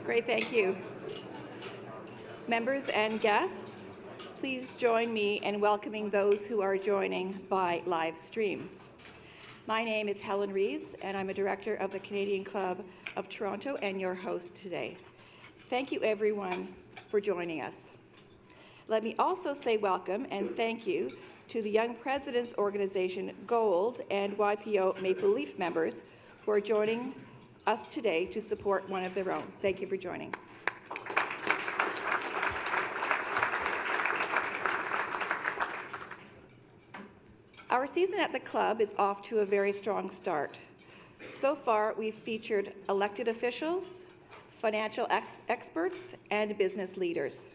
Great, thank you. Members and guests, please join me in welcoming those who are joining by live stream. My name is Helen Reeves, and I'm a director of the Canadian Club of Toronto and your host today. Thank you, everyone, for joining us. Let me also say welcome and thank you to the Young Presidents Organization Gold and YPO Maple Leaf members who are joining us today to support one of their own. Thank you for joining. Our season at the club is off to a very strong start. So far, we've featured elected officials, financial experts, and business leaders.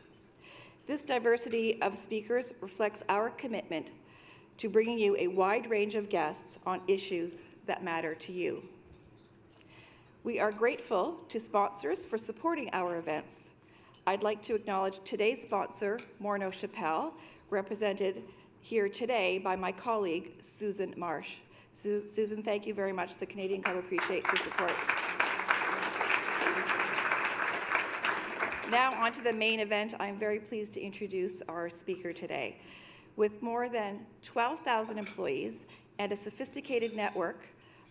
This diversity of speakers reflects our commitment to bringing you a wide range of guests on issues that matter to you. We are grateful to sponsors for supporting our events. I'd like to acknowledge today's sponsor, Morneau Chappelle, represented here today by my colleague, Susan Marsh. Susan, thank you very much. The Canadian Club appreciates your support. Now on to the main event. I'm very pleased to introduce our speaker today. With more than 12,000 employees and a sophisticated network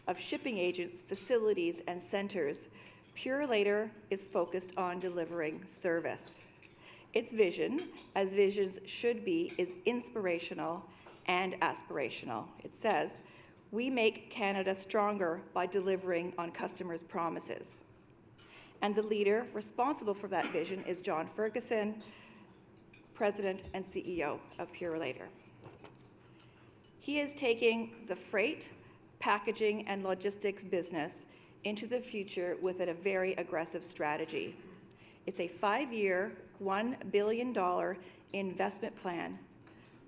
of shipping agents, facilities, and centers, Purolator is focused on delivering service. Its vision, as visions should be, is inspirational and aspirational. It says, "We make Canada stronger by delivering on customers' promises." And the leader responsible for that vision is John Ferguson, President and CEO of Purolator. He is taking the freight, packaging, and logistics business into the future with a very aggressive strategy. It's a 5-year, $1 billion investment plan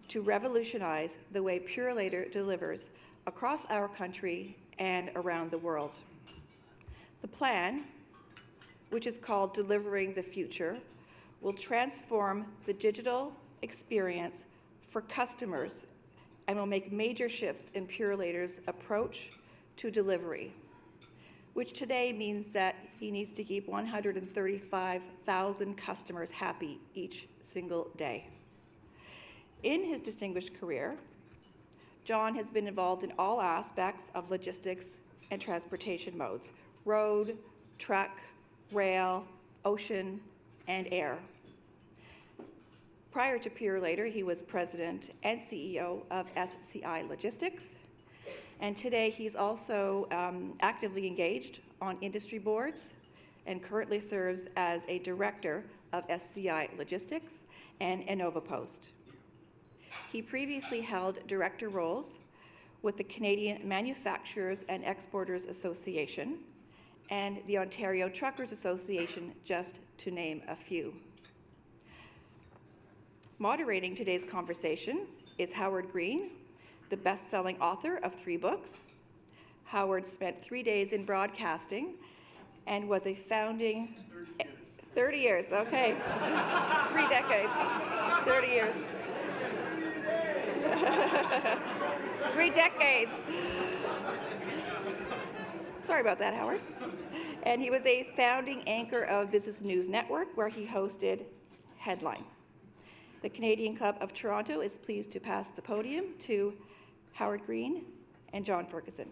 to revolutionize the way Purolator delivers across our country and around the world. The plan, which is called Delivering the Future, will transform the digital experience for customers and will make major shifts in Purolator's approach to delivery, which today means that he needs to keep 135,000 customers happy each single day. In his distinguished career, John has been involved in all aspects of logistics and transportation modes: road, truck, rail, ocean, and air. Prior to Purolator, he was president and CEO of SCI Logistics, and today he's also actively engaged on industry boards and currently serves as a director of SCI Logistics and InnovaPost. He previously held director roles with the Canadian Manufacturers and Exporters Association and the Ontario Truckers Association, just to name a few. Moderating today's conversation is Howard Green, the best-selling author of 3 books. Howard spent 3 days in broadcasting and was a founding... 30 years, okay. 3 decades, 30 years. 3 decades. Sorry about that, Howard. And he was a founding anchor of Business News Network, where he hosted Headline. The Canadian Club of Toronto is pleased to pass the podium to Howard Green and John Ferguson.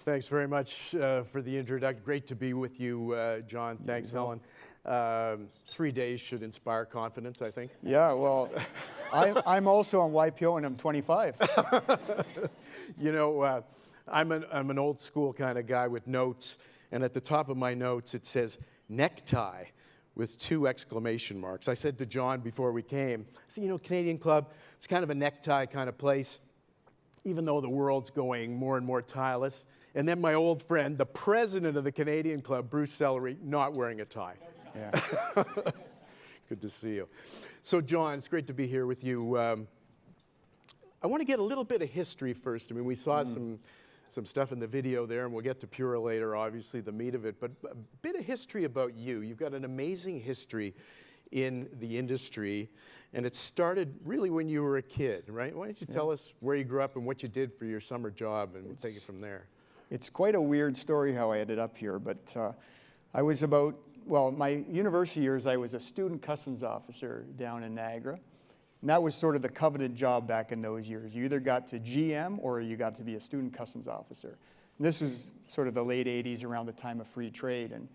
Thanks very much for the introduction. Great to be with you, John. Thanks, Helen. 3 days should inspire confidence, I think. Yeah, well, I'm also on YPO and I'm 25. You know, I'm an old school kind of guy with notes, and at the top of my notes it says necktie with 2 exclamation marks. I said to John before we came, I said, you know, Canadian Club, it's kind of a necktie kind of place, even though the world's going more and more tieless. And then my old friend, the president of the Canadian Club, Bruce Sellery, not wearing a tie. Yeah. Good to see you. So, John, it's great to be here with you. I want to get a little bit of history first. I mean, we saw some stuff in the video there, and we'll get to Purolator, obviously, the meat of it. But a bit of history about you. You've got an amazing history in the industry, and it started really when you were a kid, right? Why don't you tell us where you grew up and what you did for your summer job, and we'll take it from there. It's quite a weird story how I ended up here, but I was about, well, my university years, I was a student customs officer down in Niagara. And that was sort of the coveted job back in those years. You either got to GM or you got to be a student customs officer. And this was sort of the late 80s, around the time of free trade. And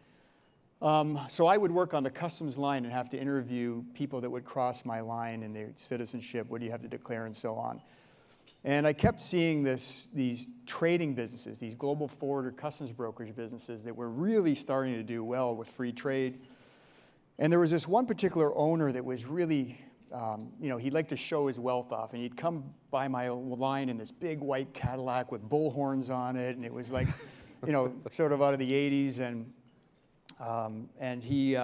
so I would work on the customs line and have to interview people that would cross my line and their citizenship, what do you have to declare, and so on. And I kept seeing these trading businesses, these global forwarder customs brokerage businesses that were really starting to do well with free trade. And there was this one particular owner that was really, you know, he'd like to show his wealth off. And he'd come by my line in this big white Cadillac with bull horns on it. And it was like, you know, sort of out of the 80s. And he,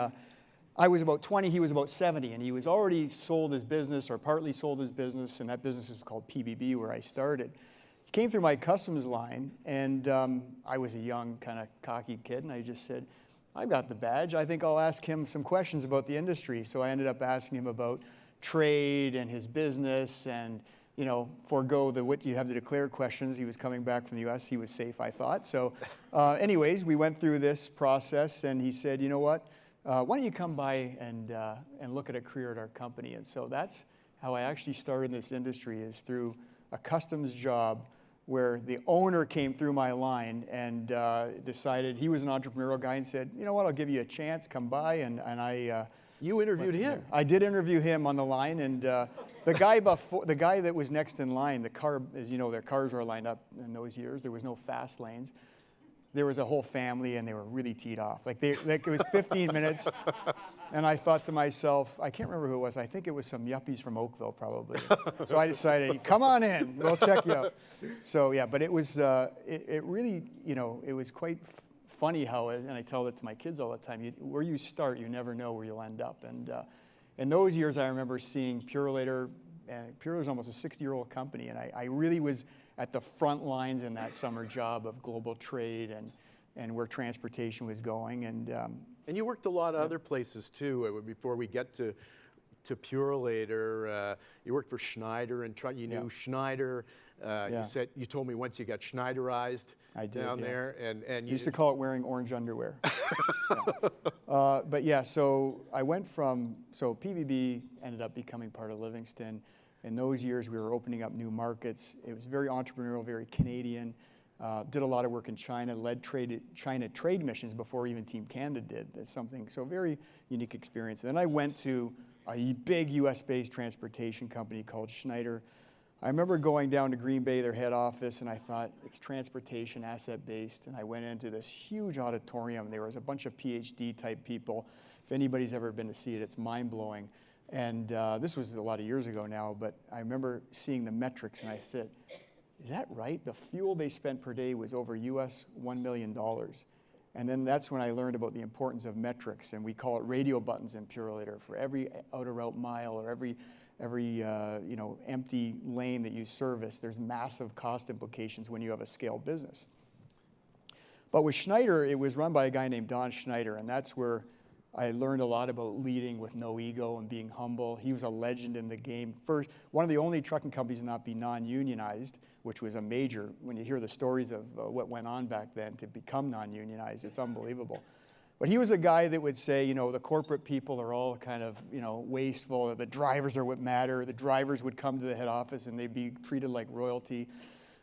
I was about 20, he was about 70, and he was already sold his business or partly sold his business, and that business was called PBB, where I started. He came through my customs line, and I was a young, kind of cocky kid, and I just said, I've got the badge. I think I'll ask him some questions about the industry. So I ended up asking him about trade and his business and, you know, forego the what do you have to declare questions. He was coming back from the U.S. He was safe, I thought. So anyways, we went through this process, and he said, you know what? Why don't you come by and look at a career at our company? And so that's how I actually started in this industry, is through a customs job where the owner came through my line and decided, he was an entrepreneurial guy, and said, you know what, I'll give you a chance, come by. And I... You interviewed him? I did interview him on the line, and the guy that was next in line, the car, as you know, their cars were lined up in those years. There was no fast lanes. There was a whole family, and they were really teed off. Like it was 15 minutes, and I thought to myself, I can't remember who it was. I think it was some yuppies from Oakville, probably. So I decided, come on in, we'll check you out. So yeah, but it was, it really, you know, it was quite funny how, and I tell it to my kids all the time, where you start, you never know where you'll end up. And in those years, I remember seeing Purolator, and Purolator was almost a 60-year-old company, and I really was at the front lines in that summer job of global trade and where transportation was going. And you worked a lot of other places too. Before we get to Purolator, you worked for Schneider, and you knew Schneider. You told me once you got Schneiderized down there, and you used to call it wearing orange underwear. But yeah, so I went from, so PBB ended up becoming part of Livingston. In those years, we were opening up new markets. It was very entrepreneurial, very Canadian. Did a lot of work in China, led China trade missions before even Team Canada did. That's something, so very unique experience. And then I went to a big US-based transportation company called Schneider. I remember going down to Green Bay, their head office, and I thought, it's transportation, asset-based. And I went into this huge auditorium. There was a bunch of PhD-type people. If anybody's ever been to see it, it's mind-blowing. And this was a lot of years ago now, but I remember seeing the metrics, and I said, is that right? The fuel they spent per day was over US $1 million. And then that's when I learned about the importance of metrics, and we call it radio buttons in Purolator. For every outer route mile or every you know, empty lane that you service, there's massive cost implications when you have a scale business. But with Schneider, it was run by a guy named Don Schneider, and that's where I learned a lot about leading with no ego and being humble. He was a legend in the game. First, one of the only trucking companies to not be non-unionized, which was a major, when you hear the stories of what went on back then to become non-unionized, it's unbelievable. But he was a guy that would say, you know, the corporate people are all kind of, you know, wasteful. The drivers are what matter. The drivers would come to the head office and they'd be treated like royalty.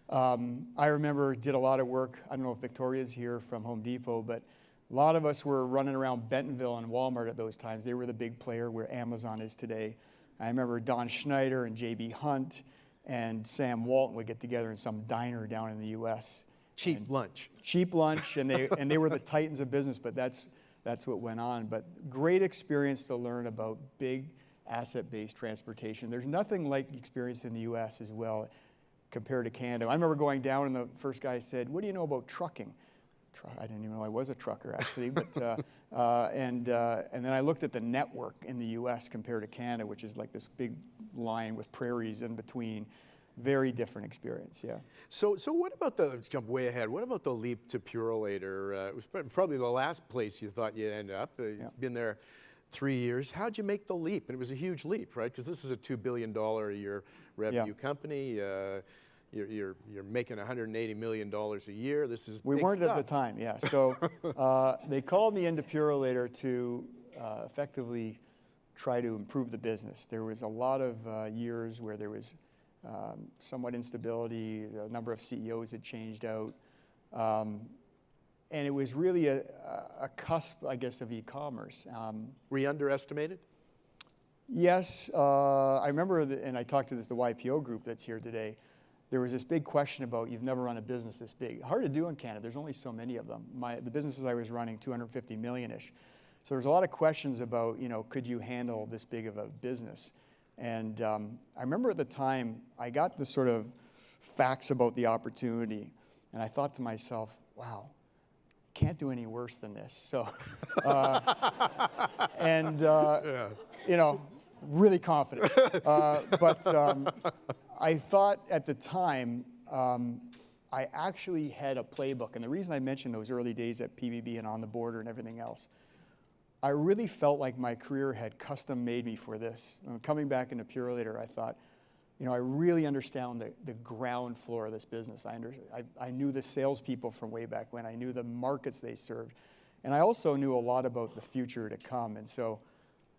I remember did a lot of work. I don't know if Victoria's here from Home Depot, but a lot of us were running around Bentonville and Walmart at those times. They were the big player where Amazon is today. I remember Don Schneider and J.B. Hunt and Sam Walton would get together in some diner down in the U.S. Cheap lunch. Cheap lunch, and they were the titans of business, but that's what went on. But great experience to learn about big asset-based transportation. There's nothing like the experience in the U.S. as well compared to Canada. I remember going down and the first guy said, "What do you know about trucking?" I didn't even know I was a trucker actually, but and then I looked at the network in the U.S. compared to Canada, which is like this big line with prairies in between. Very different experience, yeah. So what about let's jump way ahead. What about the leap to Purolator? It was probably the last place you thought you'd end up. You've been there 3 years. How'd you make the leap? And it was a huge leap, right? Because this is a $2 billion a year revenue company. You're making $180 million a year. This is We big weren't stuff. at the time, yeah. So they called me into Purolator to effectively try to improve the business. There was a lot of years where there was somewhat instability. A number of CEOs had changed out. And it was really a cusp, I guess, of e-commerce. Were you underestimated? Yes. I remember, and I talked to the YPO group that's here today, there was this big question about, you've never run a business this big. Hard to do in Canada. There's only so many of them. The businesses I was running, 250 million-ish. So there's a lot of questions about, you know, could you handle this big of a business? And I remember at the time, I got the sort of facts about the opportunity, and I thought to myself, wow, can't do any worse than this. So, you know, really confident. But I thought at the time, I actually had a playbook. And the reason I mentioned those early days at PBB and On the Border and everything else, I really felt like my career had custom made me for this. Coming back into Purolator, I thought, you know, I really understand the ground floor of this business. I knew the salespeople from way back when. I knew the markets they served. And I also knew a lot about the future to come. And so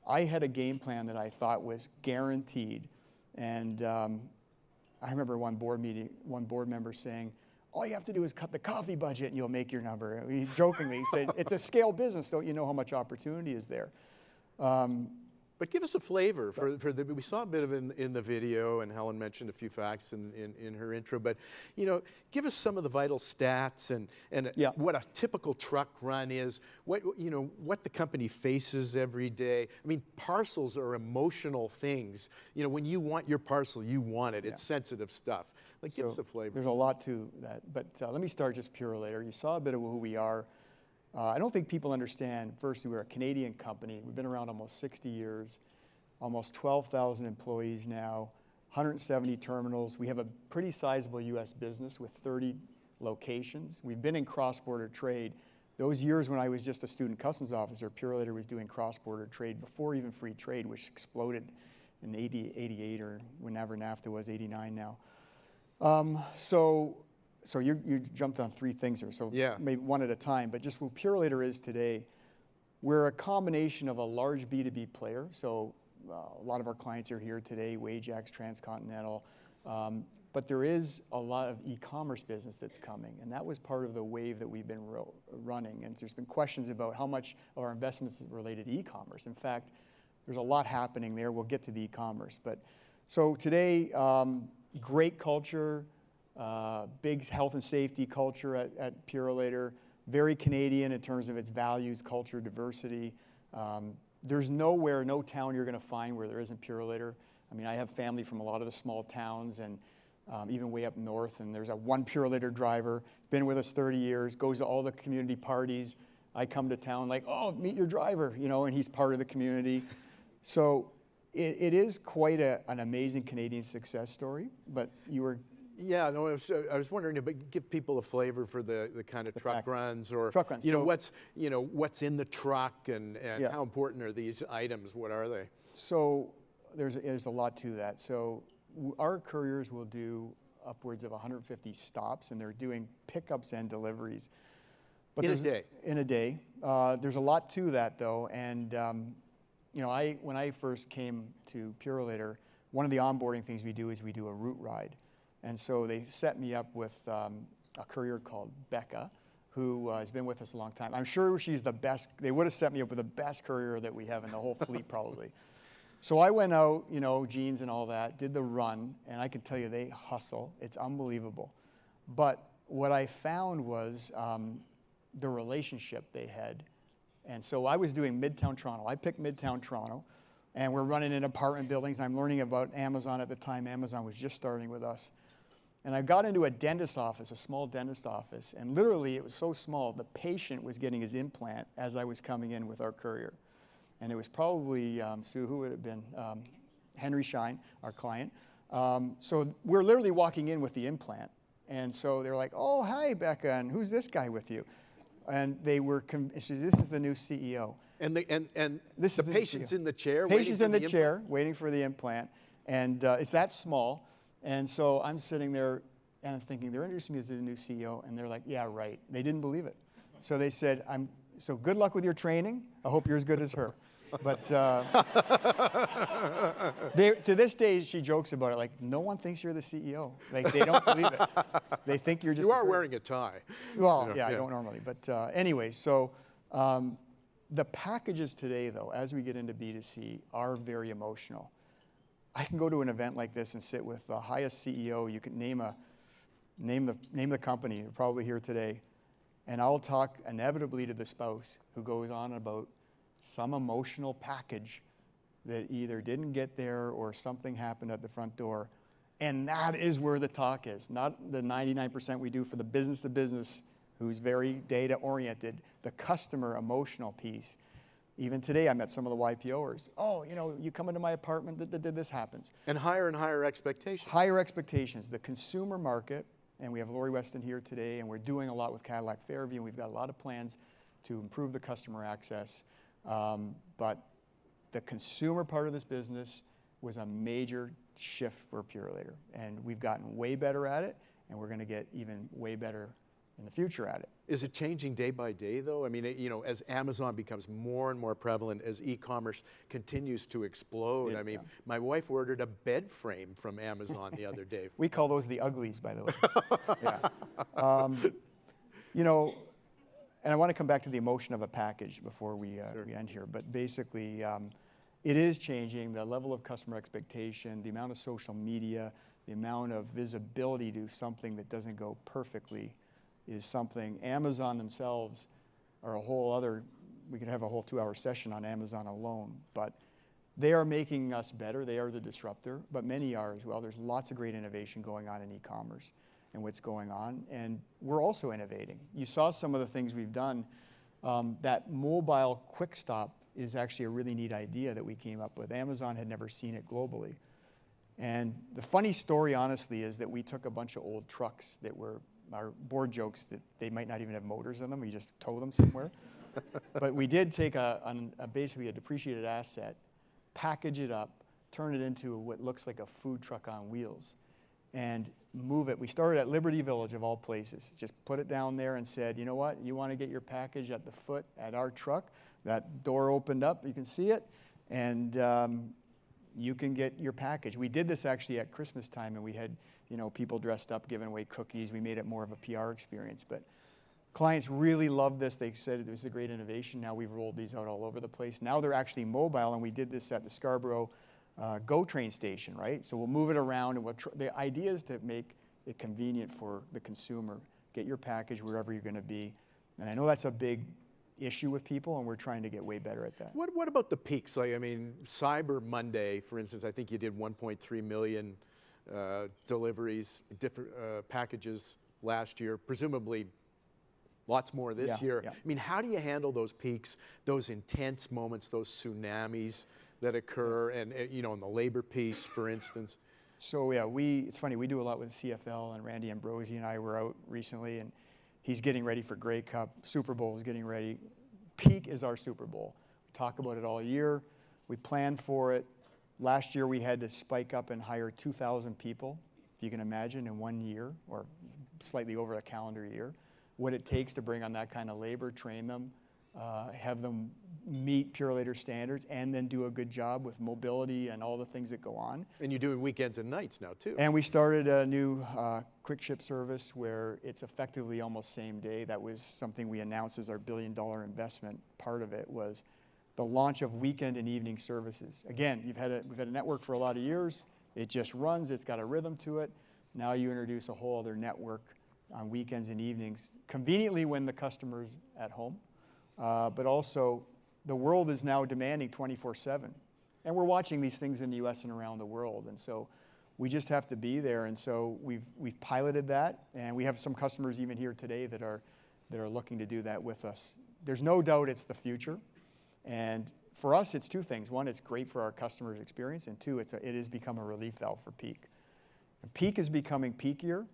I had a game plan that I thought was guaranteed. And I remember one board member saying, all you have to do is cut the coffee budget and you'll make your number. He jokingly said, it's a scale business, don't you know how much opportunity is there? But give us a flavor we saw a bit of it in the video, and Helen mentioned a few facts in her intro, but you know, give us some of the vital stats and what a typical truck run is, what the company faces every day. I mean, parcels are emotional things. You know, when you want your parcel, you want it. It's sensitive stuff. Like, give us a flavor. There's a lot to that, but let me start just Purolator. You saw a bit of who we are. I don't think people understand, firstly, we're a Canadian company. We've been around almost 60 years, almost 12,000 employees now, 170 terminals. We have a pretty sizable U.S. business with 30 locations. We've been in cross-border trade. Those years when I was just a student customs officer, Purolator was doing cross-border trade before even free trade, which exploded in 88 or whenever NAFTA was, 89 now. So you jumped on three things here, so maybe one at a time, but just what Purolator is today, we're a combination of a large B2B player, so a lot of our clients are here today, Wajax, Transcontinental, but there is a lot of e-commerce business that's coming, and that was part of the wave that we've been running, and there's been questions about how much of our investments is related to e-commerce. In fact, there's a lot happening there. We'll get to the e-commerce, but so today, great culture, big health and safety culture at Purolator, very Canadian in terms of its values, culture, diversity. There's nowhere, no town you're going to find where there isn't Purolator. I mean, I have family from a lot of the small towns and even way up north, and there's one Purolator driver, been with us 30 years, goes to all the community parties. I come to town like, oh, meet your driver, you know, and he's part of the community. So it is quite an amazing Canadian success story, but you were... Yeah, no, I was wondering, but give people a flavor for the kind of truck runs, or truck runs. You know, what's in the truck and how important are these items? What are they? So there's a lot to that. So our couriers will do upwards of 150 stops, and they're doing pickups and deliveries. In a day? In a day. There's a lot to that, though, and you know, when I first came to Purolator, one of the onboarding things we do is we do a route ride. And so they set me up with a courier called Becca, who has been with us a long time. I'm sure she's the best. They would have set me up with the best courier that we have in the whole fleet, probably. So I went out, you know, jeans and all that, did the run, and I can tell you they hustle. It's unbelievable. But what I found was the relationship they had. And so I was doing Midtown Toronto. I picked Midtown Toronto, and we're running in apartment buildings. I'm learning about Amazon at the time. Amazon was just starting with us. And I got into a dentist's office, a small dentist's office, and literally it was so small, the patient was getting his implant as I was coming in with our courier. And it was probably, Sue, who would it have been? Henry Schein, our client. So we're literally walking in with the implant. And so they're like, oh, hi, Becca, and who's this guy with you? And they were, this is the new CEO. And the This is patient's in the chair? Patient's in the chair, waiting for the implant. And it's that small. And so I'm sitting there, and I'm thinking, they're introducing me as the new CEO. And they're like, yeah, right. They didn't believe it. So they said, so good luck with your training. I hope you're as good as her. But to this day, she jokes about it. Like, no one thinks you're the CEO. Like, they don't believe it. They think you're just. You are wearing a tie. Well, You know, yeah, I don't normally. But anyway, so the packages today, though, as we get into B2C, are very emotional. I can go to an event like this and sit with the highest CEO. You can name the company. They're probably here today. And I'll talk inevitably to the spouse who goes on about some emotional package that either didn't get there or something happened at the front door. And that is where the talk is, not the 99% we do for the business to business who's very data oriented, the customer emotional piece. Even today, I met some of the YPOers. Oh, you know, you come into my apartment, this happens. And higher expectations. Higher expectations. The consumer market, and we have Lori Weston here today, and we're doing a lot with Cadillac Fairview, and we've got a lot of plans to improve the customer access. But the consumer part of this business was a major shift for Purolator, and we've gotten way better at it, and we're going to get even way better in the future at it. Is it changing day by day, though? I mean, you know, as Amazon becomes more and more prevalent, as e-commerce continues to explode. I mean, my wife ordered a bed frame from Amazon the other day. We call those the uglies, by the way. Yeah. You know, and I want to come back to the emotion of a package before we end here. But basically, it is changing the level of customer expectation, the amount of social media, the amount of visibility to something that doesn't go perfectly is something. Amazon themselves are a whole other, we could have a whole 2-hour session on Amazon alone, but they are making us better. They are the disruptor, but many are as well. There's lots of great innovation going on in e-commerce and what's going on, and we're also innovating. You saw some of the things we've done. That mobile quick stop is actually a really neat idea that we came up with. Amazon had never seen it globally. And the funny story, honestly, is that we took a bunch of old trucks that were our board jokes that they might not even have motors in them. We just tow them somewhere. But we did take basically a depreciated asset, package it up, turn it into what looks like a food truck on wheels, and move it. We started at Liberty Village, of all places. Just put it down there and said, you know what? You want to get your package at the foot at our truck? That door opened up. You can see it. And you can get your package. We did this actually at Christmas time, and we had people dressed up, giving away cookies. We made it more of a PR experience. But clients really loved this. They said it was a great innovation. Now we've rolled these out all over the place. Now they're actually mobile, and we did this at the Scarborough GO train station, right? So we'll move it around, and the idea is to make it convenient for the consumer. Get your package wherever you're going to be. And I know that's a big issue with people, and we're trying to get way better at that. What about the peaks? Like, I mean, Cyber Monday, for instance, I think you did 1.3 million deliveries, different packages last year, presumably lots more this year. Yeah. I mean, how do you handle those peaks, those intense moments, those tsunamis that occur, and in the labor piece, for instance? So yeah, it's funny, we do a lot with CFL, and Randy Ambrosi and I were out recently, and he's getting ready for Grey Cup. Super Bowl is getting ready. Peak is our Super Bowl. We talk about it all year. We plan for it. Last year we had to spike up and hire 2,000 people, if you can imagine, in 1 year, or slightly over a calendar year. what it takes to bring on that kind of labor, train them, have them meet Purolator standards, and then do a good job with mobility and all the things that go on. And you're doing weekends and nights now too. And we started a new quick ship service where it's effectively almost same day. That was something we announced as our $1 billion investment. Part of it was the launch of weekend and evening services. Again, we've had a network for a lot of years. It just runs, it's got a rhythm to it. Now you introduce a whole other network on weekends and evenings, conveniently when the customer's at home. But also, the world is now demanding 24/7. And we're watching these things in the US and around the world. And so we just have to be there. And so we've piloted that. And we have some customers even here today that are looking to do that with us. There's no doubt it's the future. And for us, it's two things. One, it's great for our customers' experience. And two, it has become a relief valve for peak. And peak is becoming peakier.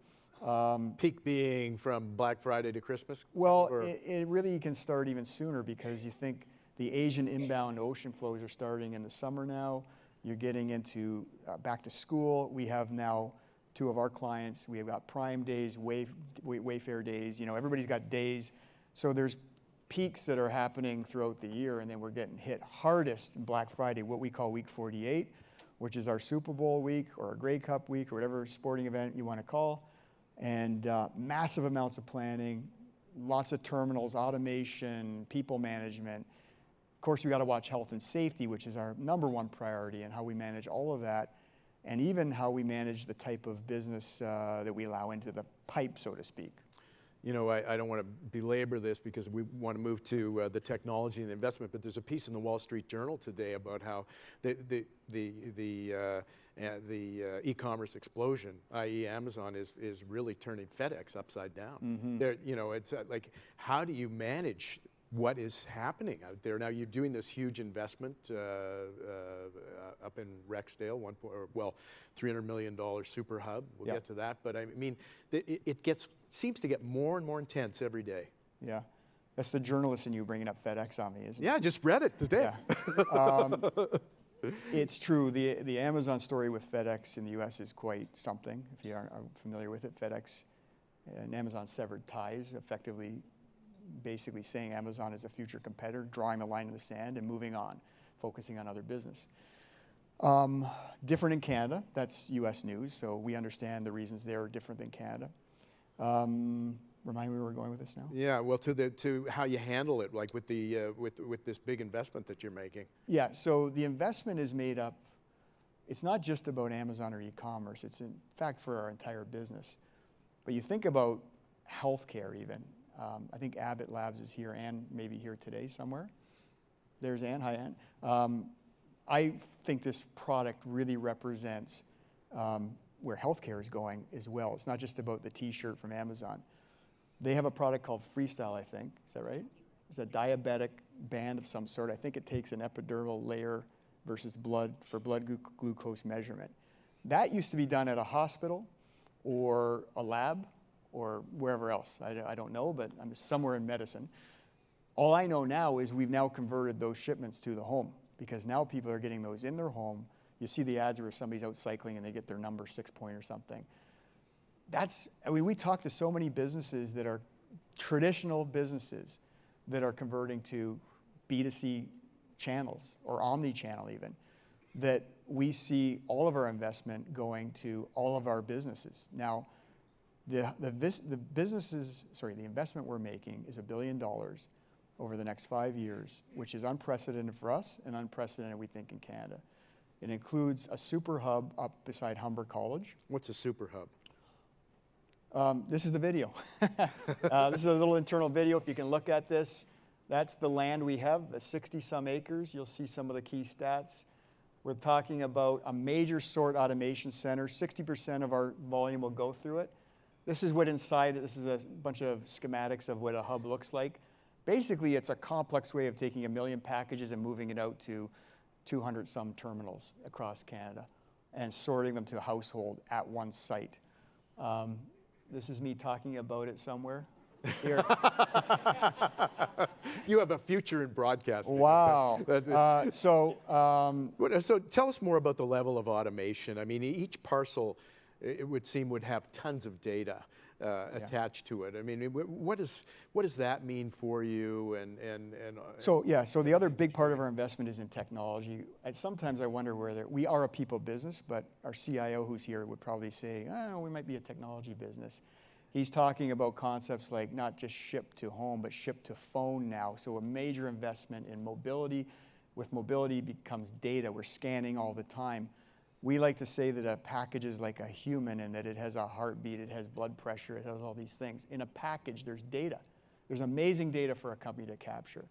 Peak being from Black Friday to Christmas? Well, it really can start even sooner because you think the Asian inbound ocean flows are starting in the summer now. You're getting into back to school. We have now 2 of our clients. We have got Prime Days, Wayfair Days. You know, everybody's got days. So there's peaks that are happening throughout the year, and then we're getting hit hardest in Black Friday, what we call Week 48, which is our Super Bowl week or our Grey Cup week or whatever sporting event you want to call. And massive amounts of planning, lots of terminals, automation, people management. Of course, we got to watch health and safety, which is our #1 priority, and how we manage all of that, and even how we manage the type of business that we allow into the pipe, so to speak. You know, I don't want to belabor this because we want to move to the technology and the investment, but there's a piece in the Wall Street Journal today about how the e-commerce explosion, i.e. Amazon, is really turning FedEx upside down. Mm-hmm. You know, it's like, how do you manage what is happening out there? Now you're doing this huge investment up in Rexdale, $300 million super hub. We'll get to that, but I mean, it seems to get more and more intense every day. Yeah, that's the journalist in you bringing up FedEx on me, isn't it? Yeah, I just read it today. Yeah. It's true. The Amazon story with FedEx in the U.S. is quite something. If you aren't familiar with it, FedEx and Amazon severed ties, effectively basically saying Amazon is a future competitor, drawing the line in the sand and moving on, focusing on other business. Different in Canada, that's US news, so we understand the reasons they're different than Canada. Remind me where we're going with this now? Yeah, well, to how you handle it, like with the with this big investment that you're making. Yeah, so the investment is made up, it's not just about Amazon or e-commerce, it's in fact for our entire business. But you think about healthcare even. I think Abbott Labs is here, Ann maybe here today somewhere. There's Ann, hi Ann. I think this product really represents where healthcare is going as well. It's not just about the t-shirt from Amazon. They have a product called Freestyle, I think, is that right? It's a diabetic band of some sort. I think it takes an epidermal layer versus blood for blood glucose measurement. That used to be done at a hospital or a lab or wherever else. I don't know, but I'm somewhere in medicine. All I know now is we've now converted those shipments to the home because now people are getting those in their home. You see the ads where somebody's out cycling and they get their number 6 point or something. We talk to so many businesses that are traditional businesses that are converting to B2C channels or omni-channel even, that we see all of our investment going to all of our businesses. Now, the investment we're making is $1 billion over the next 5 years, which is unprecedented for us and unprecedented, we think, in Canada. It includes a super hub up beside Humber College. What's a super hub? This is the video. This is a little internal video. If you can look at this, that's the land we have, 60-some acres. You'll see some of the key stats. We're talking about a major sort automation center. 60% of our volume will go through it. This is what inside, this is a bunch of schematics of what a hub looks like. Basically, it's a complex way of taking 1 million packages and moving it out to 200-some terminals across Canada and sorting them to a household at one site. This is me talking about it somewhere. Here. You have a future in broadcasting. Wow. So tell us more about the level of automation. I mean, each parcel, it would seem, would have tons of data. attached to it. I mean, what does that mean for you? So the other big part of our investment is in technology. And sometimes I wonder whether we are a people business, but our CIO who's here would probably say, oh, we might be a technology business. He's talking about concepts like not just ship to home, but ship to phone now. So a major investment in mobility. With mobility becomes data. We're scanning all the time. We like to say that a package is like a human and that it has a heartbeat, it has blood pressure, it has all these things. In a package, there's data. There's amazing data for a company to capture.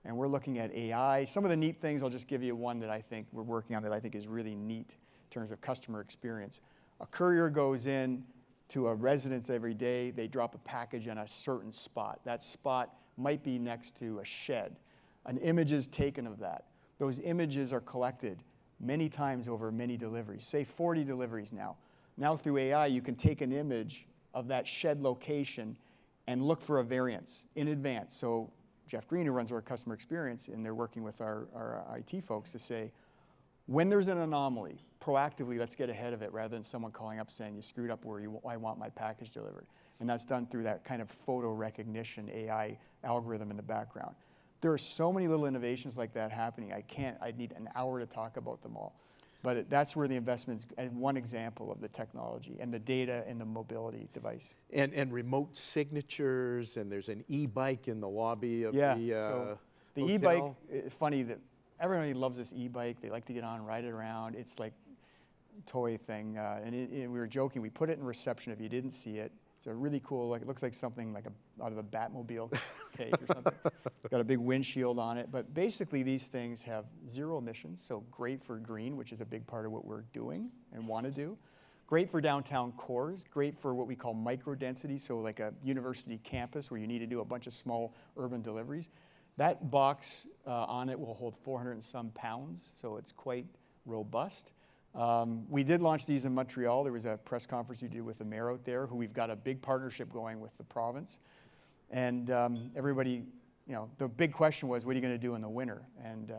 And we're looking at AI. Some of the neat things, I'll just give you one that I think we're working on that I think is really neat in terms of customer experience. A courier goes in to a residence every day, they drop a package in a certain spot. That spot might be next to a shed. An image is taken of that. Those images are collected many times over many deliveries, say 40 deliveries now. Now through AI, you can take an image of that shed location and look for a variance in advance. So Jeff Green, who runs our customer experience, and they're working with our IT folks to say, when there's an anomaly, proactively, let's get ahead of it rather than someone calling up saying, you screwed up where I want my package delivered. And that's done through that kind of photo recognition AI algorithm in the background. There are so many little innovations like that happening. I'd need an hour to talk about them all. But that's where the investment's one example of the technology and the data and the mobility device. And remote signatures, and there's an e-bike in the lobby of so the hotel. e-bike, it's funny that everybody loves this e-bike. They like to get on, ride it around. It's like a toy thing. We were joking, we put it in reception if you didn't see it. It's a really cool, it looks like something like out of a Batmobile cake or something. Got a big windshield on it. But basically these things have zero emissions, so great for green, which is a big part of what we're doing and want to do. Great for downtown cores, great for what we call micro density, so like a university campus where you need to do a bunch of small urban deliveries. That box on it will hold 400 and some pounds, so it's quite robust. We did launch these in Montreal. There was a press conference we did with the mayor out there, who we've got a big partnership going with the province. And everybody, the big question was, what are you going to do in the winter? And,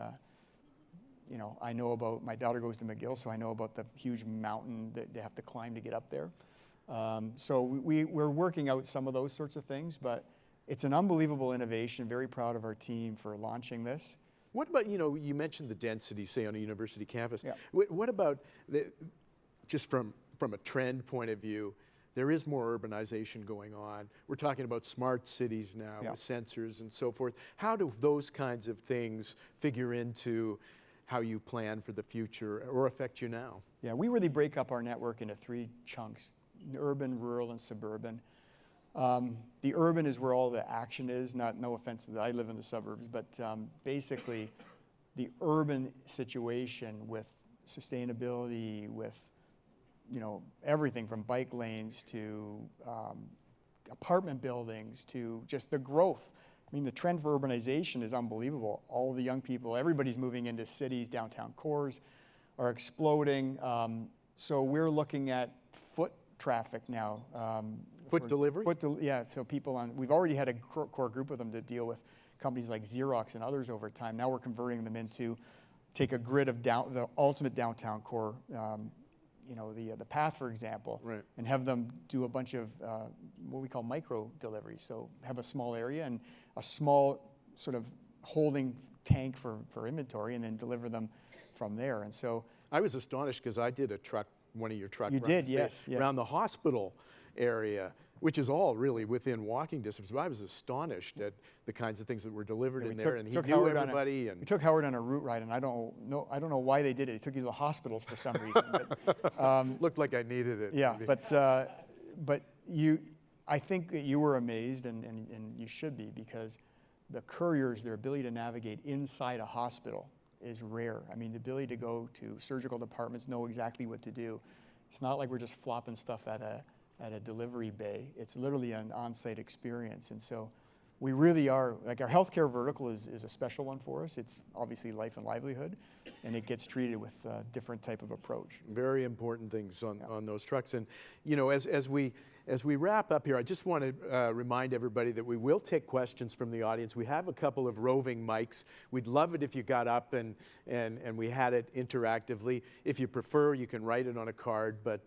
I know about, my daughter goes to McGill, so I know about the huge mountain that they have to climb to get up there. So we're working out some of those sorts of things, but it's an unbelievable innovation. Very proud of our team for launching this. What about, you mentioned the density, say, on a university campus. Yeah. What about, just from a trend point of view, there is more urbanization going on. We're talking about smart cities now with sensors and so forth. How do those kinds of things figure into how you plan for the future or affect you now? Yeah, we really break up our network into 3 chunks, urban, rural, and suburban. The urban is where all the action is, no offense that I live in the suburbs, but basically the urban situation with sustainability, with everything from bike lanes to apartment buildings to just the growth. I mean, the trend for urbanization is unbelievable. All the young people, everybody's moving into cities, downtown cores are exploding. So we're looking at foot traffic now. Foot delivery? So people we've already had a core group of them to deal with companies like Xerox and others over time. Now we're converting them into, take a grid of the ultimate downtown core, the path, for example, right, and have them do a bunch of what we call micro deliveries. So have a small area and a small sort of holding tank for inventory, and then deliver them from there. And so I was astonished because I did one of your truck runs. You did, yes. Yeah. Around the hospital area, which is all really within walking distance. But I was astonished at the kinds of things that were delivered in there, and he knew everybody. We took Howard on a route ride, and I don't know why they did it. He took you to the hospitals for some reason. But, looked like I needed it. Yeah, maybe. But I think that you were amazed, and you should be, because the couriers, their ability to navigate inside a hospital is rare. I mean, the ability to go to surgical departments, know exactly what to do. It's not like we're just flopping stuff at a delivery bay. It's literally an on-site experience. And so we really are, like, our healthcare vertical is a special one for us. It's obviously life and livelihood, and it gets treated with a different type of approach. Very important things on those trucks. And, as we as we wrap up here, I just want to remind everybody that we will take questions from the audience. We have a couple of roving mics. We'd love it if you got up and we had it interactively. If you prefer, you can write it on a card, but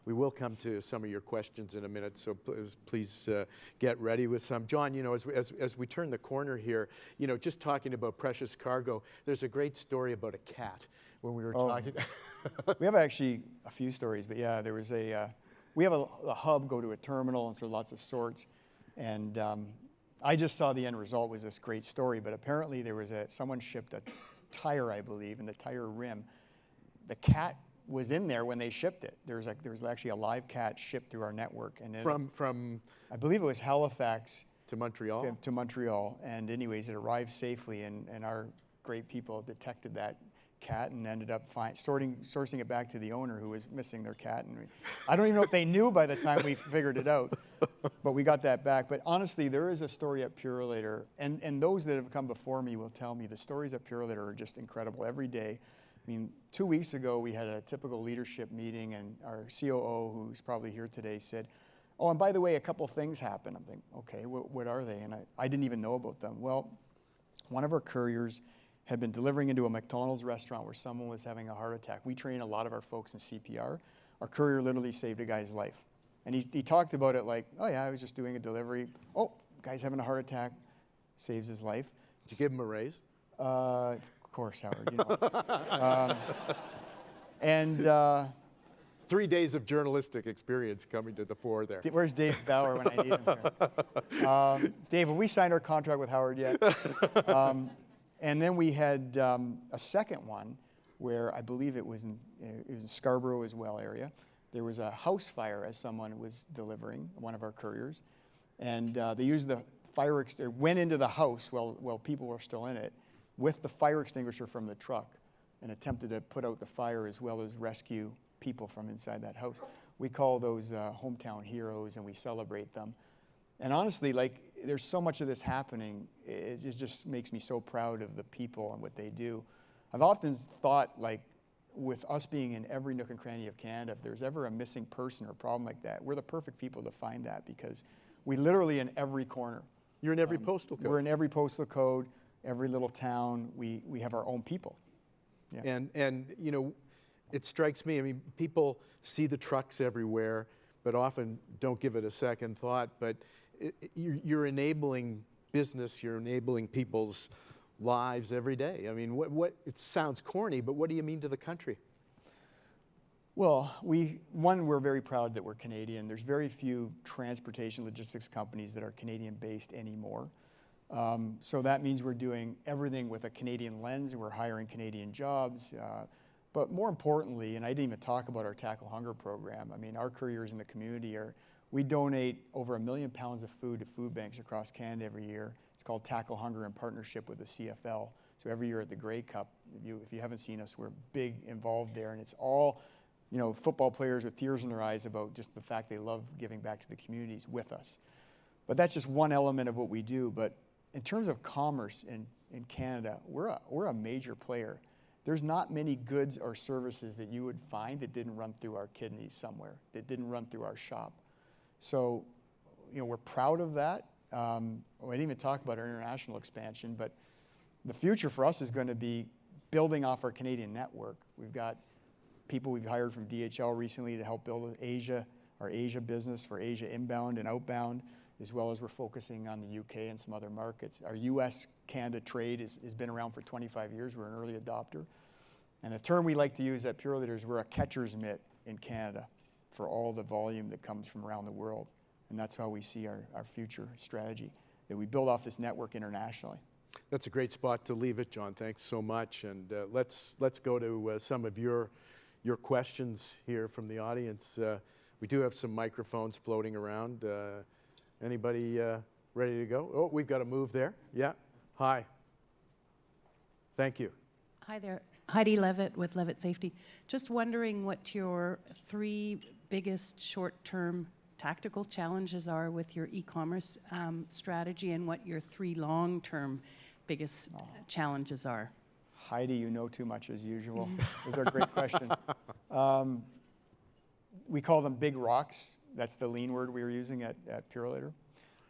we will come to some of your questions in a minute, so please get ready with some. John, you know, as we turn the corner here, you know, just talking about precious cargo, there's a great story about a cat when we were talking. We have actually a few stories, but yeah, there was we have a hub go to a terminal, and so lots of sorts. And I just saw the end result was this great story, but apparently there was someone shipped a tire, I believe, and the tire rim. The cat was in there when they shipped it. There was actually a live cat shipped through our network. And from I believe it was Halifax to Montreal? To Montreal. And anyways, it arrived safely, and our great people detected that cat and ended up sourcing it back to the owner who was missing their cat. And I don't even know if they knew by the time we figured it out, but we got that back. But honestly, there is a story at Purolator, and those that have come before me will tell me the stories at Purolator are just incredible every day. I mean, 2 weeks ago, we had a typical leadership meeting, and our COO, who's probably here today, said, oh, and by the way, a couple things happened. I'm thinking, okay, what are they? And I didn't even know about them. Well, one of our couriers had been delivering into a McDonald's restaurant where someone was having a heart attack. We train a lot of our folks in CPR. Our courier literally saved a guy's life. And he talked about it like, oh yeah, I was just doing a delivery. Oh, guy's having a heart attack, saves his life. Did you give him a raise? Of course, Howard, you know. 3 days of journalistic experience coming to the fore there. Where's Dave Bauer when I need him here? Dave, have we signed our contract with Howard yet? And then we had a second one where I believe it was in Scarborough as well area. There was a house fire as someone was delivering, one of our couriers. And they used the fire extinguisher, went into the house while people were still in it with the fire extinguisher from the truck and attempted to put out the fire as well as rescue people from inside that house. We call those hometown heroes, and we celebrate them. And honestly, like, there's so much of this happening, it just makes me so proud of the people and what they do. I've often thought, like, with us being in every nook and cranny of Canada, if there's ever a missing person or a problem like that, we're the perfect people to find that, because we literally in every corner. You're in every postal code. We're in every postal code, every little town. We have our own people. Yeah. And you know, it strikes me, I mean, people see the trucks everywhere, but often don't give it a second thought. But you're enabling business, you're enabling people's lives every day. I mean, it sounds corny, but what do you mean to the country? Well, we're very proud that we're Canadian. There's very few transportation logistics companies that are Canadian-based anymore. So that means we're doing everything with a Canadian lens. We're hiring Canadian jobs. But more importantly, and I didn't even talk about our Tackle Hunger program. I mean, our couriers in the community we donate over 1 million pounds of food to food banks across Canada every year. It's called Tackle Hunger in partnership with the CFL. So every year at the Grey Cup, if you haven't seen us, we're big involved there. And it's all, you know, football players with tears in their eyes about just the fact they love giving back to the communities with us. But that's just one element of what we do. But in terms of commerce in Canada, we're a major player. There's not many goods or services that you would find that didn't run through our kidneys somewhere, that didn't run through our shop. So, you know, we're proud of that. We didn't even talk about our international expansion, but the future for us is going to be building off our Canadian network. We've got people we've hired from DHL recently to help build our Asia business for Asia inbound and outbound, as well as we're focusing on the UK and some other markets. Our US-Canada trade has been around for 25 years. We're an early adopter. And the term we like to use at Purolator is we're a catcher's mitt in Canada for all the volume that comes from around the world. And that's how we see our future strategy, that we build off this network internationally. That's a great spot to leave it, John. Thanks so much. And let's go to some of your questions here from the audience. We do have some microphones floating around. Anybody ready to go? Oh, we've got a move there. Yeah. Hi. Thank you. Hi there. Heidi Levitt with Levitt Safety. Just wondering what your 3 biggest short-term tactical challenges are with your e-commerce strategy, and what your 3 long-term biggest challenges are. Heidi, you know too much as usual. Those are a great question. We call them big rocks That's the lean word we were using at Purolator,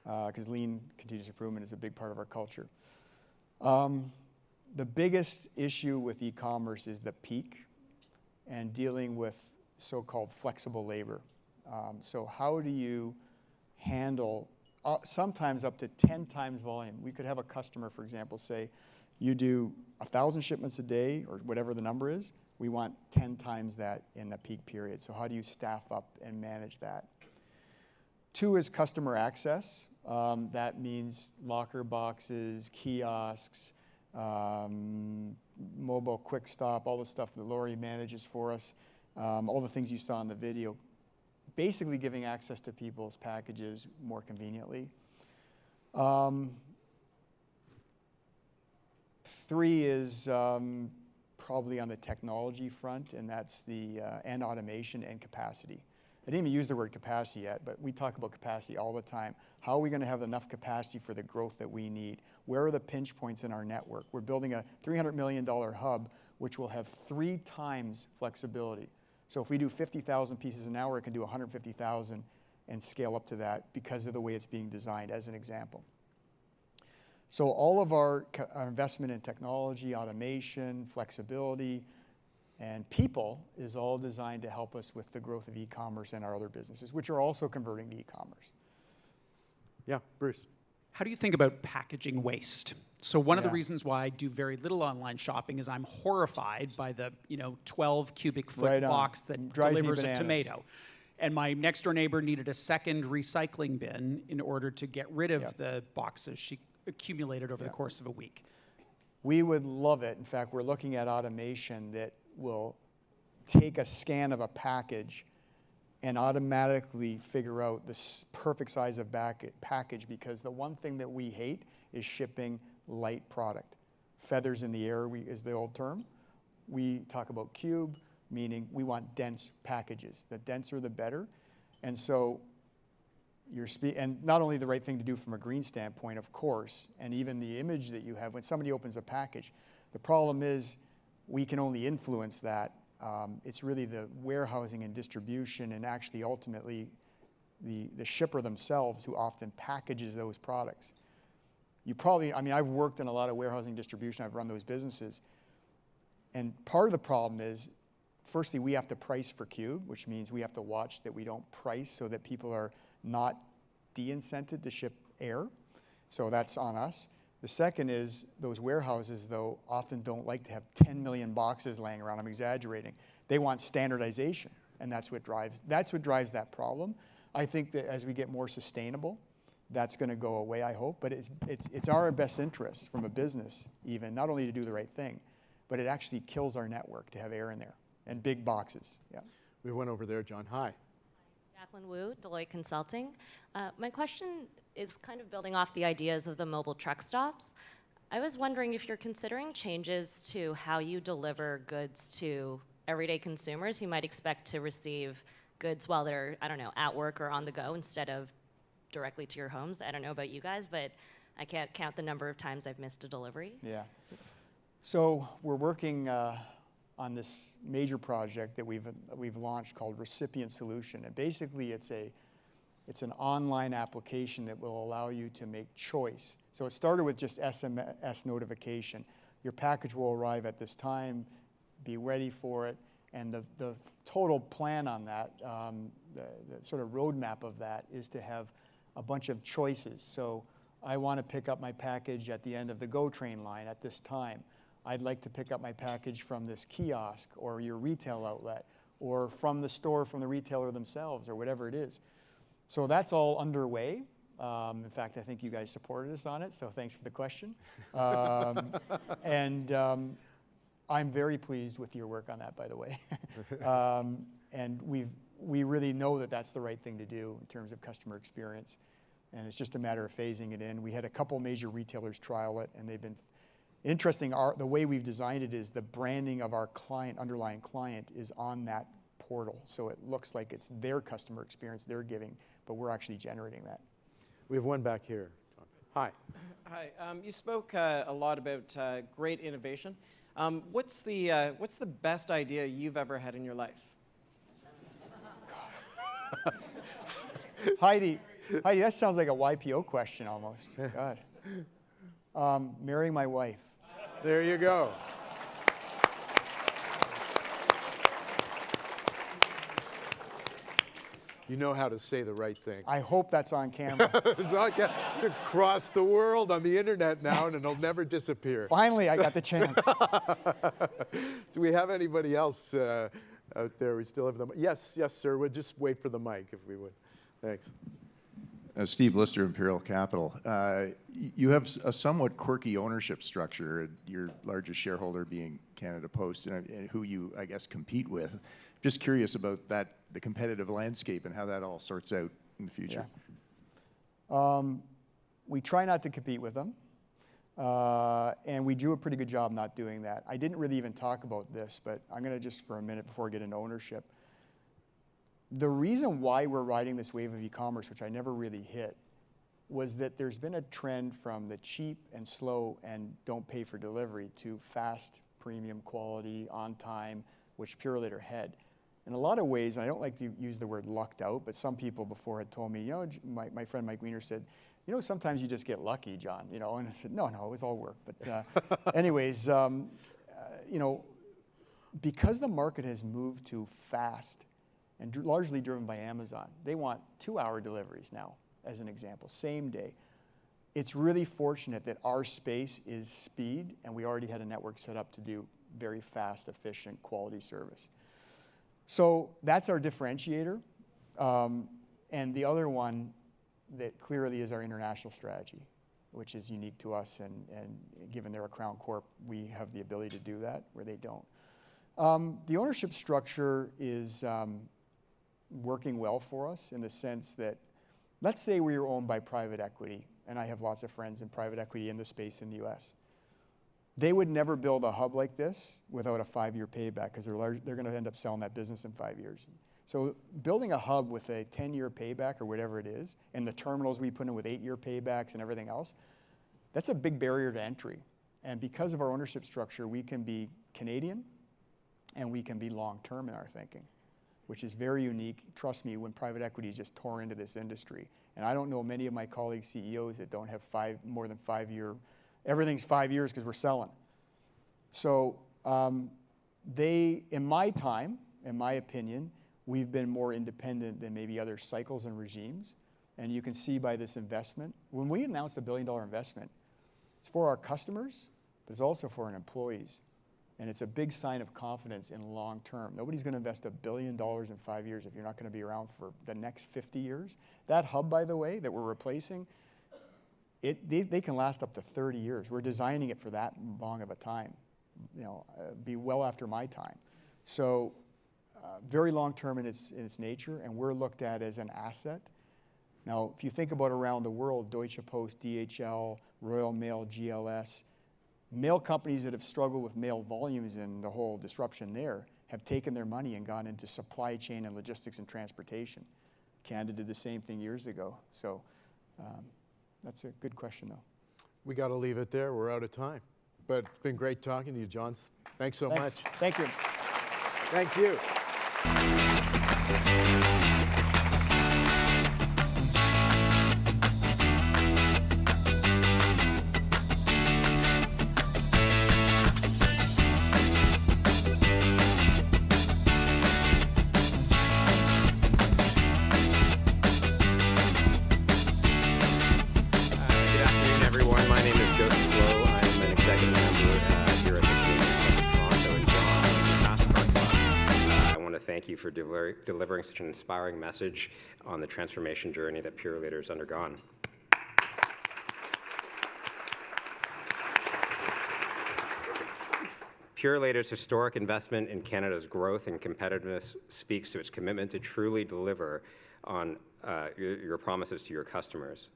because lean continuous improvement is a big part of our culture. The biggest issue with e-commerce is the peak and dealing with so-called flexible labor. So how do you handle sometimes up to 10 times volume? We could have a customer, for example, say, you do 1,000 shipments a day, or whatever the number is, we want 10 times that in the peak period. So how do you staff up and manage that? 2 is customer access. That means locker boxes, kiosks, mobile quick stop, all the stuff that Lori manages for us, all the things you saw in the video. Basically giving access to people's packages more conveniently. 3 is probably on the technology front, and that's and automation and capacity. I didn't even use the word capacity yet, but we talk about capacity all the time. How are we going to have enough capacity for the growth that we need? Where are the pinch points in our network? We're building a $300 million hub, which will have 3 times flexibility. So if we do 50,000 pieces an hour, it can do 150,000 and scale up to that because of the way it's being designed, as an example. So all of our investment in technology, automation, flexibility, and people is all designed to help us with the growth of e-commerce and our other businesses, which are also converting to e-commerce. Yeah, Bruce. How do you think about packaging waste? So one of the Yeah. reasons why I do very little online shopping is I'm horrified by the 12 cubic foot Right on. box that Drives me delivers a bananas. tomato. And my next door neighbor needed a second recycling bin in order to get rid of Yep. the boxes she accumulated over the Yep. course of a week. We would love it. In fact, we're looking at automation that will take a scan of a package and automatically figure out the perfect size of package, because the one thing that we hate is shipping light product. Feathers in the air is the old term. We talk about cube, meaning we want dense packages. The denser, the better. And so and not only the right thing to do from a green standpoint, of course, and even the image that you have when somebody opens a package. The problem is we can only influence that. It's really the warehousing and distribution, and actually ultimately the shipper themselves who often packages those products. I've worked in a lot of warehousing distribution, I've run those businesses, and part of the problem is, firstly, we have to price for cube, which means we have to watch that we don't price so that people are not de-incented to ship air. So that's on us. The second is those warehouses, though, often don't like to have 10 million boxes laying around. I'm exaggerating. They want standardization, and that's what drives that problem. I think that as we get more sustainable, that's going to go away, I hope. But it's our best interest from a business, even, not only to do the right thing, but it actually kills our network to have air in there and big boxes. Yeah. We went over there, John. Hi. Jacqueline Wu, Deloitte Consulting. My question is kind of building off the ideas of the mobile truck stops. I was wondering if you're considering changes to how you deliver goods to everyday consumers who might expect to receive goods while they're, I don't know, at work or on the go instead of directly to your homes. I don't know about you guys, but I can't count the number of times I've missed a delivery. Yeah. So we're working on this major project that we've launched called Recipient Solution. And basically it's an online application that will allow you to make choice. So it started with just SMS notification. Your package will arrive at this time, be ready for it. And the total plan on that, the sort of roadmap of that, is to have a bunch of choices. So I want to pick up my package at the end of the GO train line at this time. I'd like to pick up my package from this kiosk or your retail outlet or from the store, from the retailer themselves, or whatever it is. So that's all underway. In fact, I think you guys supported us on it, so thanks for the question. I'm very pleased with your work on that, by the way. And we really know that that's the right thing to do in terms of customer experience. And it's just a matter of phasing it in. We had a couple major retailers trial it, and they've been interesting. The way we've designed it is the branding of our underlying client is on that portal. So it looks like it's their customer experience they're giving, but we're actually generating that. We have one back here. Hi. Hi. You spoke a lot about great innovation. What's the best idea you've ever had in your life? Heidi, that sounds like a YPO question almost. God. Marrying my wife. There you go. You know how to say the right thing. I hope that's on camera. It's across the world on the internet now, and it'll never disappear. Finally, I got the chance. Do we have anybody else out there? We still have them. Yes, sir. We'll just wait for the mic if we would. Thanks. Steve Lister, Imperial Capital. You have a somewhat quirky ownership structure, your largest shareholder being Canada Post, and who you, I guess, compete with. Just curious about that, the competitive landscape and how that all sorts out in the future. Yeah. We try not to compete with them, and we do a pretty good job not doing that. I didn't really even talk about this, but I'm going to just for a minute before I get into ownership. The reason why we're riding this wave of e-commerce, which I never really hit, was that there's been a trend from the cheap and slow and don't pay for delivery to fast, premium quality, on time, which Purolator had. In a lot of ways, and I don't like to use the word lucked out, but some people before had told me, you know, my friend Mike Wiener said, you know, sometimes you just get lucky, John, you know, and I said, no, it was all work. But anyways, you know, because the market has moved to fast, and largely driven by Amazon. They want 2-hour deliveries now, as an example, same day. It's really fortunate that our space is speed, and we already had a network set up to do very fast, efficient, quality service. So that's our differentiator. And the other one that clearly is our international strategy, which is unique to us, and given they're a Crown Corp, we have the ability to do that, where they don't. The ownership structure is working well for us in the sense that, let's say we were owned by private equity, and I have lots of friends in private equity in the space in the US. They would never build a hub like this without a 5-year payback, because they're going to end up selling that business in 5 years. So building a hub with a 10-year payback or whatever it is, and the terminals we put in with 8-year paybacks and everything else, that's a big barrier to entry. And because of our ownership structure, we can be Canadian and we can be long-term in our thinking, which is very unique. Trust me, when private equity just tore into this industry. And I don't know many of my colleagues, CEOs, that don't have more than 5-year, everything's 5 years because we're selling. So in my time, in my opinion, we've been more independent than maybe other cycles and regimes. And you can see by this investment, when we announced a $1 billion investment, it's for our customers, but it's also for our employees. And it's a big sign of confidence in long term. Nobody's going to invest $1 billion in 5 years if you're not going to be around for the next 50 years. That hub, by the way, that we're replacing, they can last up to 30 years. We're designing it for that long of a time, you know, be well after my time. So very long term in its nature, and we're looked at as an asset. Now, if you think about around the world, Deutsche Post, DHL, Royal Mail, GLS, mail companies that have struggled with mail volumes and the whole disruption there have taken their money and gone into supply chain and logistics and transportation. Canada did the same thing years ago. So that's a good question, though. We got to leave it there. We're out of time. But it's been great talking to you, John. Thanks so much. Thank you. Thank you. Thank you for delivering such an inspiring message on the transformation journey that Purolator has undergone. Purolator's historic investment in Canada's growth and competitiveness speaks to its commitment to truly deliver on your promises to your customers.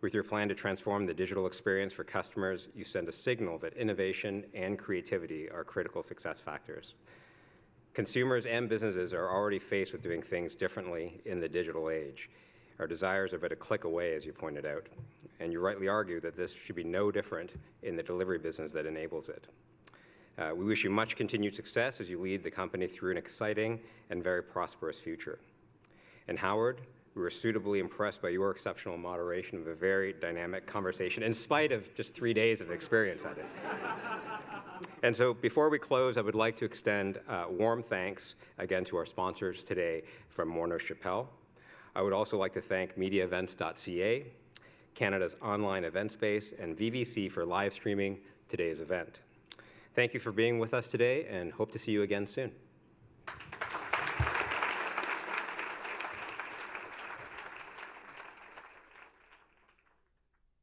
With your plan to transform the digital experience for customers, you send a signal that innovation and creativity are critical success factors. Consumers and businesses are already faced with doing things differently in the digital age. Our desires are but a click away, as you pointed out. And you rightly argue that this should be no different in the delivery business that enables it. We wish you much continued success as you lead the company through an exciting and very prosperous future. And Howard, We were suitably impressed by your exceptional moderation of a very dynamic conversation, in spite of just 3 days of experience at it. And so before we close, I would like to extend warm thanks again to our sponsors today from Morneau Chappelle. I would also like to thank MediaEvents.ca, Canada's online event space, and VVC for live streaming today's event. Thank you for being with us today, and hope to see you again soon.